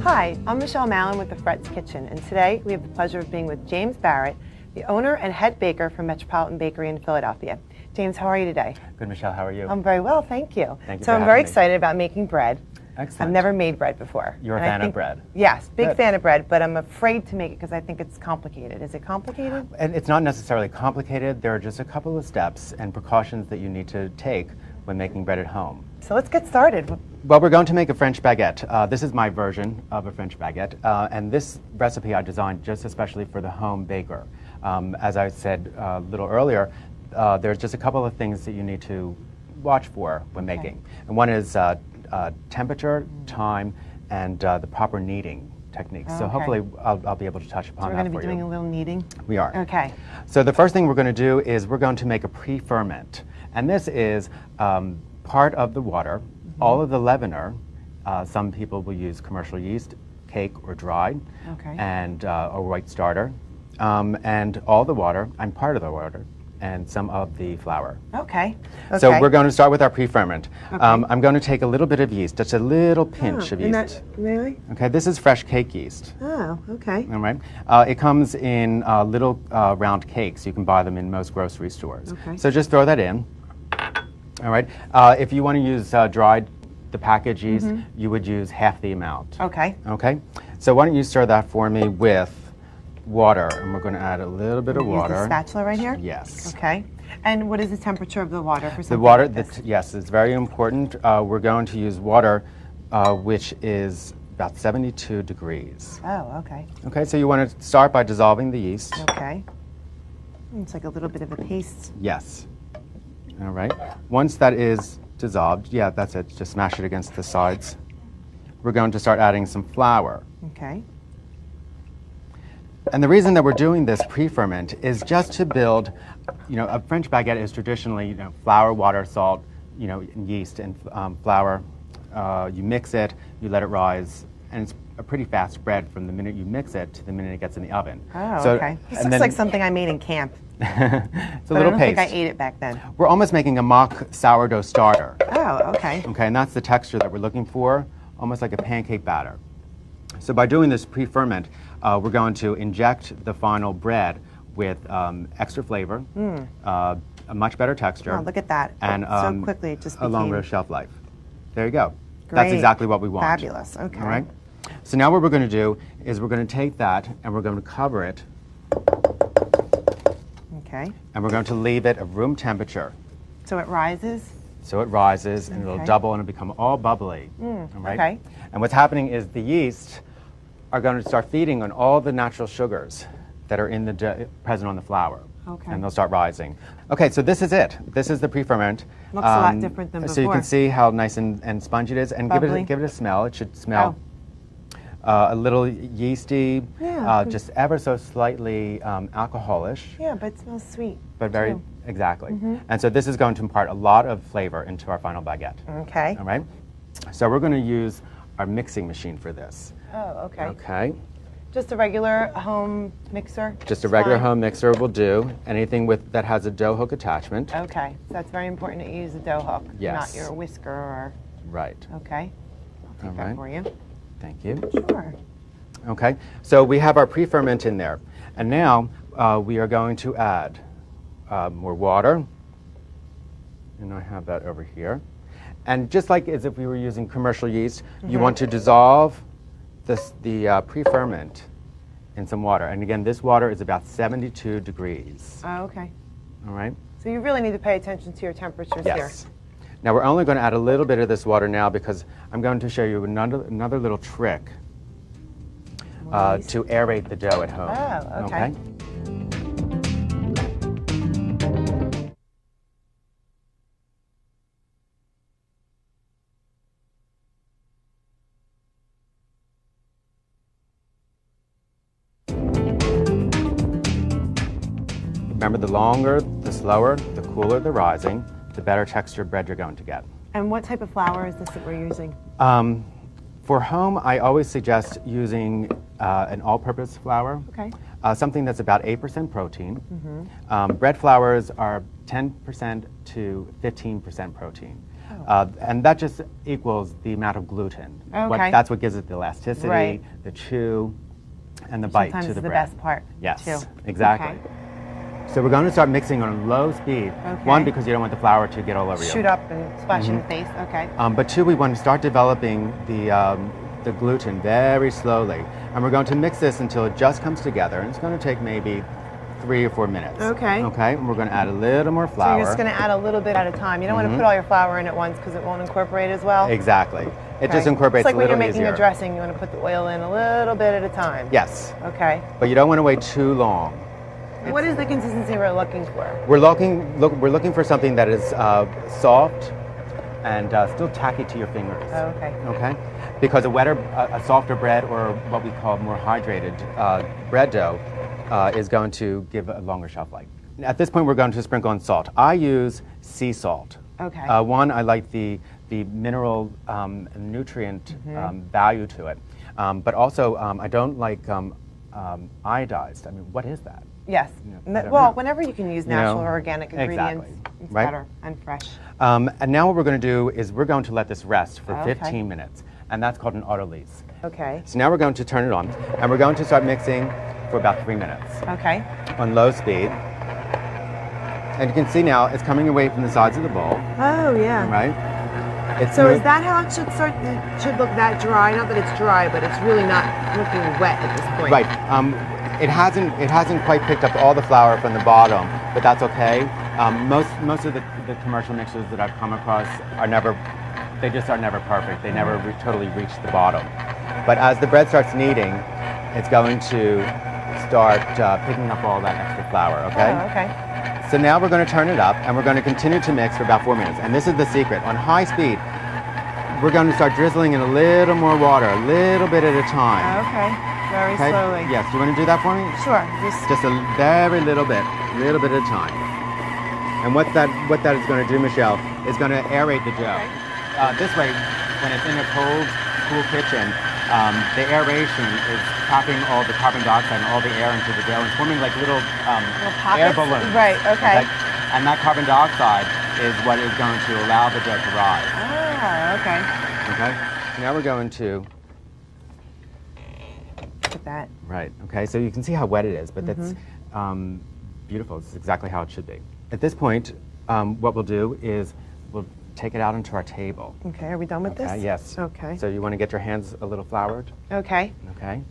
Hi, I'm Michelle Mallon with the Fretz Kitchen, and today we have the pleasure of being with James Barrett, the owner and head baker from Metropolitan Bakery in Philadelphia. James, how are you today? Good, Michelle. How are you? I'm very well, thank you. Thank you so for I'm very having me. excited about making bread. Excellent. I've never made bread before. You're a fan of bread? Yes, big Good. fan of bread, but I'm afraid to make it because I think it's complicated. Is it complicated? And it's not necessarily complicated. There are just a couple of steps and precautions that you need to take when making bread at home. So let's get started. Well, we're going to make a French baguette. This is my version of a French baguette, and this recipe I designed just especially for the home baker. As I said a little earlier, there's just a couple of things that you need to watch for when making. And one is temperature, time, and the proper kneading techniques. So hopefully I'll be able to touch upon that for you. We're going to be doing a little kneading? We are. Okay. So the first thing we're going to do is we're going to make a pre-ferment. And this is part of the water, all of the leavener. Some people will use commercial yeast, cake or dried, and a white starter. And all the water, I'm part of the water, and some of the flour. Okay. So we're going to start with our pre-ferment. I'm going to take a little bit of yeast, just a little pinch of yeast. Really? Okay, this is fresh cake yeast. Oh, okay. All right. It comes in little round cakes. You can buy them in most grocery stores. Okay. So just throw that in. All right. If you want to use dried, the package yeast, you would use half the amount. Okay. Okay. So why don't you stir that for me with water, and we're going to add a little bit of water. Use the spatula right here? Yes. Okay. And what is the temperature of the water for something The water, like this? yes, it's very important. We're going to use water which is about 72 degrees. Oh, okay. Okay, so you want to start by dissolving the yeast. Okay. It's like a little bit of a paste. Yes. All right. Once that is dissolved, yeah, that's it. Just smash it against the sides. We're going to start adding some flour. Okay. And the reason that we're doing this pre-ferment is just to build, a French baguette is traditionally, flour, water, salt, yeast and flour. You mix it, you let it rise, and it's a pretty fast bread from the minute you mix it to the minute it gets in the oven. Oh, okay. This looks like something I made in camp. It's a but little I don't paste. think I ate it back then. We're almost making a mock sourdough starter. Oh, okay. Okay, and that's the texture that we're looking for, almost like a pancake batter. So by doing this pre-ferment, we're going to inject the final bread with extra flavor, a much better texture. Oh, look at that. And so quickly it just became a longer shelf life. There you go. Great. That's exactly what we want. Fabulous. Okay. All right. So now what we're going to do is we're going to take that and we're going to cover it. Okay. And we're going to leave it at room temperature. So it rises? So it rises and it'll double and it'll become all bubbly. All right? Okay. And what's happening is the yeast are going to start feeding on all the natural sugars that are in the present on the flour. Okay. And they'll start rising. Okay, so this is it. This is the pre-ferment. Looks a lot different than before. So you can see how nice and spongy it is. And give it a smell. It should smell a little yeasty, just ever so slightly alcoholish. Yeah, but it smells sweet. But very, exactly. And so this is going to impart a lot of flavor into our final baguette. Okay. All right? So we're going to use our mixing machine for this. Oh, okay. Okay. Just a regular home mixer? Just a regular home mixer will do. Anything that has a dough hook attachment. Okay, so that's very important that you use a dough hook, not your whisker or... Right. Okay. I'll take that for you. Thank you. Sure. Okay, so we have our pre-ferment in there. And now we are going to add more water. And I have that over here. And just like as if we were using commercial yeast, you want to dissolve the pre-ferment in some water. And again, this water is about 72 degrees. Oh, okay. All right? So you really need to pay attention to your temperatures here. Yes. Now we're only going to add a little bit of this water now because I'm going to show you another little trick to aerate the dough at home. Oh, okay. Remember, the longer, the slower, the cooler the rising, the better textured bread you're going to get. And what type of flour is this that we're using? For home, I always suggest using an all-purpose flour. Okay. Something that's about 8% protein. Bread flours are 10% to 15% protein. And that just equals the amount of gluten. Okay. That's what gives it the elasticity, Right. the chew, and the bite Sometimes to the the bread. best part. Yes, too. exactly. Okay. So we're going to start mixing on low speed. Okay. One, because you don't want the flour to get all over you. Shoot up and splash in the face. Okay. But two, we want to start developing the gluten very slowly. And we're going to mix this until it just comes together. And it's going to take maybe 3 or 4 minutes. Okay. Okay, and we're going to add a little more So flour. you're just going to add a little bit at a time. You don't want to put all your flour in at once because it won't incorporate as well. Exactly. It just Okay. incorporates It's like a when little you're making easier. a dressing, you want to put the oil in a little bit at a time. Yes, Okay. but you don't want to wait too long. What is the consistency we're looking for? We're looking for something that is soft and still tacky to your fingers. Oh, okay. Okay, because a softer bread, or what we call more hydrated bread dough, is going to give a longer shelf life. At this point, we're going to sprinkle in salt. I use sea salt. Okay. One, I like the mineral nutrient value to it, but also I don't like iodized. I mean, what is that? Yes. I don't Well, know. whenever you can use natural or organic ingredients, exactly. it's Right? better and fresh. And now what we're going to do is we're going to let this rest for Okay. 15 minutes, and that's called an autolyse. Okay. So now we're going to turn it on, and we're going to start mixing for about 3 minutes Okay. on low speed. And you can see now it's coming away from the sides of the bowl, Oh, yeah. right? It's So is smooth. that how it should start? It should look that dry? Not that it's dry, but it's really not looking wet at this point. Right. It hasn't quite picked up all the flour from the bottom, but that's okay. Most of the commercial mixers that I've come across are never perfect. They never totally reach the bottom. But as the bread starts kneading, it's going to start picking up all that extra flour. Okay. Oh, okay. So now we're going to turn it up, and we're going to continue to mix for about 4 minutes. And this is the secret. On high speed, we're going to start drizzling in a little more water, a little bit at a time. Okay. Very Okay? slowly. Yes. Do you want to do that for me? Sure. Just a very little bit at a time. And what that is going to do, Michelle, is going to aerate the dough. This way, when it's in a cold, cool kitchen, the aeration is trapping all the carbon dioxide and all the air into the dough and forming like little air pockets? balloons. Right, okay. And that carbon dioxide is what is going to allow the dough to rise. Ah, okay. Okay? So now we're going to, Look at that. right, okay, so you can see how wet it is, but that's beautiful. This is exactly how it should be. At this point, what we'll do is we'll take it out onto our table. Okay, are we done with Okay, this? yes. Okay. So you want to get your hands a little floured, Okay. okay?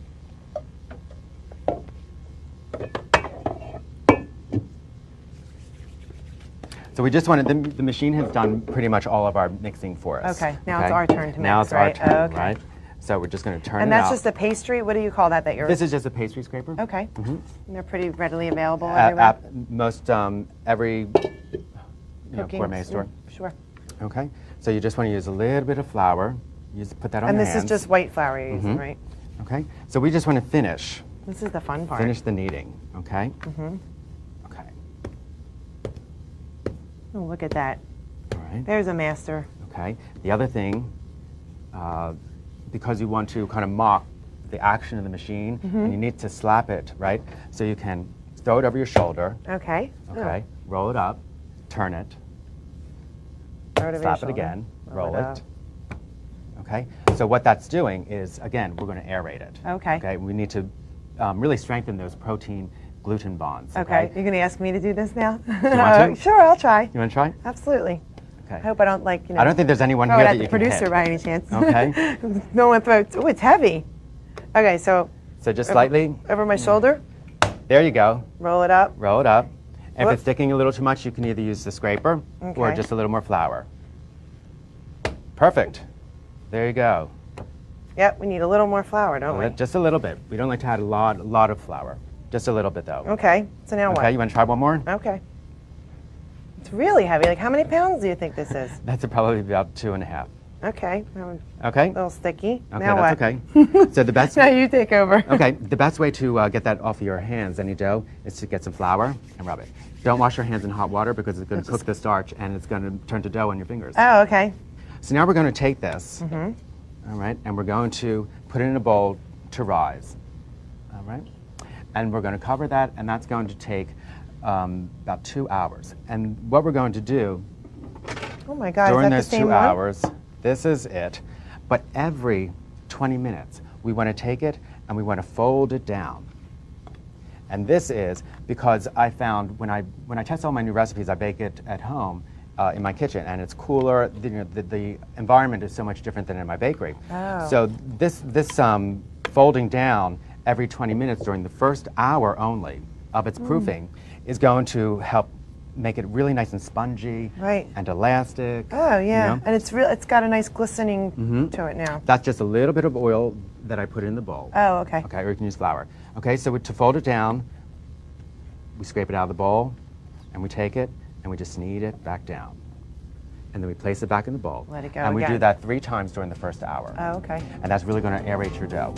So we just wanted, the machine has done pretty much all of our mixing for us. Okay, now it's our turn to Now mix, it's our right? turn, Okay. right? So we're just going to turn And it out. that's just a pastry? What do you call that you're... This is just a pastry scraper. Okay. And they're pretty readily available At everywhere? most every Cooking- gourmet store. Sure. Okay, so you just want to use a little bit of flour. You just put that on And your this hands. is just white flour you're using, right? Okay, so we just want to finish This is the fun part. the kneading. Okay. Okay. Oh, look at that. All right. There's a master. Okay. The other thing, because you want to kind of mock the action of the machine, and you need to slap it, right? So you can throw it over your shoulder. Okay. Okay. Roll it up. Turn it. Throw it over your Slap it shoulder. again. Roll up. it. Okay. So what that's doing is, again, we're going to aerate it. Okay. Okay. We need to really strengthen those protein-gluten bonds. Okay. You're going to ask me to do this now? want to? Sure, I'll try. You want to try? Absolutely. Okay. I hope I don't I don't think there's anyone throw here it that at you the can producer hit. by any chance. Okay. No one throws. Oh, it's heavy. Okay, so So just slightly. over my shoulder, There you go. roll it up. Roll it up. And if Whoop. it's sticking a little too much, you can either use the scraper or Okay. just a little more flour. Perfect. There you go. Yep, we need a little more flour, don't we? Just a little bit. We don't like to add a lot of flour. Just a little bit, though. Okay, so now Okay, what? you want to try one more? Okay. It's really heavy. Like, how many pounds do you think this is? That's probably about 2.5. Okay, a Okay? little sticky. Okay, Now that's what? okay. So the best. Now you take over. Okay, the best way to get that off of your hands, any dough, is to get some flour and rub it. Don't wash your hands in hot water because it's going to cook the starch and it's going to turn to dough on your fingers. Oh, okay. So now we're going to take this, all right, and we're going to put it in a bowl to rise, all right? And we're going to cover that, and that's going to take about 2 hours. And what we're going to do Oh my God, during is that those the same 2 one? hours. This is it. But every 20 minutes, we want to take it and we want to fold it down. And this is because I found when I test all my new recipes, I bake it at home in my kitchen, and it's cooler. The environment is so much different than in my bakery. Oh. So this folding down every 20 minutes during the first hour only of its proofing is going to help make it really nice and spongy and elastic. Oh yeah, you know? and it's got a nice glistening to it now. That's just a little bit of oil that I put in the bowl. Oh, okay. Okay, or you can use flour. Okay, so to fold it down, we scrape it out of the bowl, and we take it, and we just knead it back down. And then we place it back in the bowl. Let it go And we do again. that 3 times during the first hour. Oh, okay. And that's really going to aerate your dough.